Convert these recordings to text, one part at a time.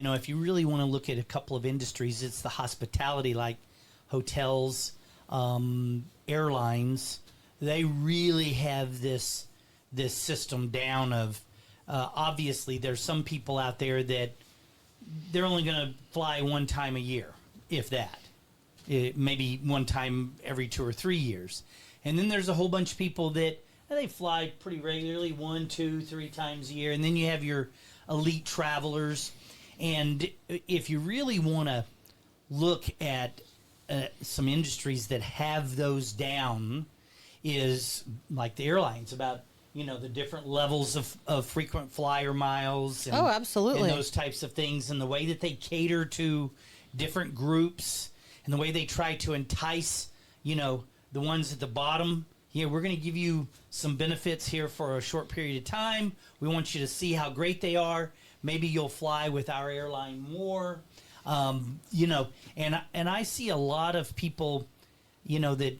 If you really want to look at a couple of industries, it's the hospitality, like hotels, airlines. They really have this system down of, obviously there's some people out there that they're only going to fly one time a year, if that. Maybe one time every 2 or 3 years. And then there's a whole bunch of people that they fly pretty regularly, 1, 2, 3 times a year. And then you have your elite travelers. And if you really want to look at some industries that have those down, is like the airlines, about the different levels of frequent flyer miles. And, absolutely. And those types of things, and the way that they cater to different groups, and the way they try to entice, the ones at the bottom. We're going to give you some benefits here for a short period of time. We want you to see how great they are. Maybe you'll fly with our airline more, and I see a lot of people, that,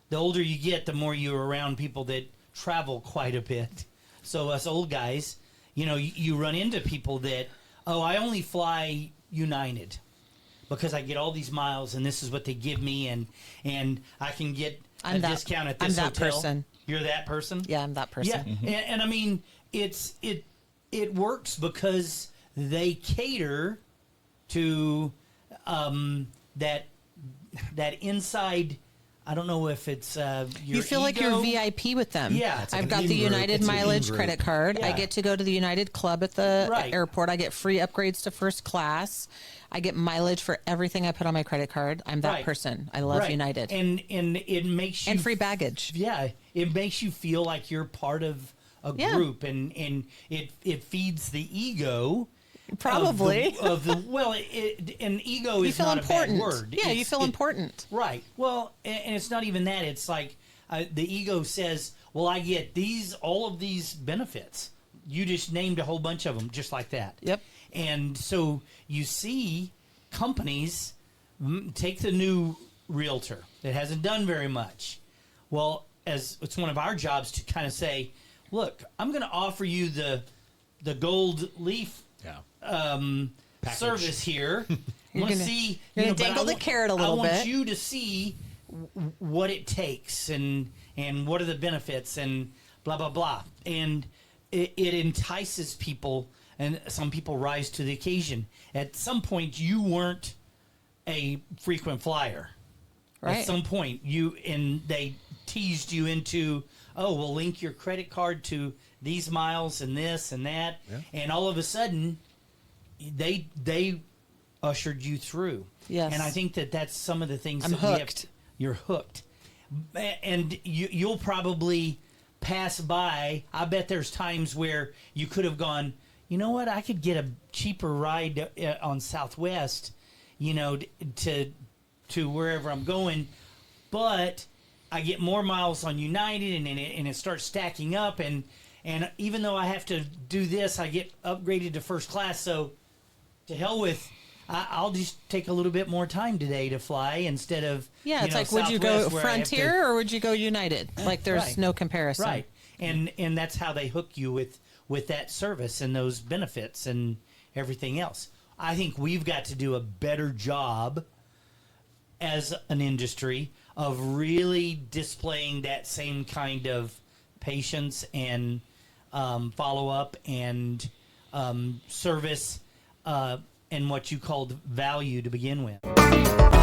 the older you get, the more you're around people that travel quite a bit. So us old guys, you run into people that, I only fly United because I get all these miles and this is what they give me, and I can get a discount at this hotel. I'm that person. You're that person? Yeah, I'm that person. Yeah, mm-hmm. and I mean, it works because they cater to that inside. I don't know if it's your you feel like you're VIP with them. Yeah, I've got the United mileage credit card. Yeah. I get to go to the United Club at the airport. I get free upgrades to first class. I get mileage for everything I put on my credit card. I'm that person. I love United, and it makes you free baggage. Yeah, it makes you feel like you're part of a group, and it feeds the ego. Probably an ego is not important. A bad word. Yeah, you feel important, right? Well, and it's not even that. It's like the ego says, "Well, I get all of these benefits. You just named a whole bunch of them, just like that." Yep. And so you see companies take the new realtor that hasn't done very much. Well, as it's one of our jobs to kind of say, look, I'm going to offer you the gold leaf service here. You're going to dangle the carrot a little bit. I want you to see what it takes and what are the benefits and blah, blah, blah. And it entices people, and some people rise to the occasion. At some point, you weren't a frequent flyer. Right. At some point, they teased you into, we'll link your credit card to these miles and this and that. Yeah. And all of a sudden, they ushered you through. Yes. And I think that's some of the things I'm that hooked. You're hooked. And you'll probably pass by. I bet there's times where you could have gone, you know what, I could get a cheaper ride on Southwest, to wherever I'm going, but I get more miles on United, and it starts stacking up, and even though I have to do this, I get upgraded to first class. So to hell with, I'll just take a little bit more time today to fly instead of it's like, would you go Frontier or would you go United? Like, there's no comparison, right? And that's how they hook you with that service and those benefits and everything else. I think we've got to do a better job as an industry of really displaying that same kind of patience and follow-up and service and what you called value to begin with.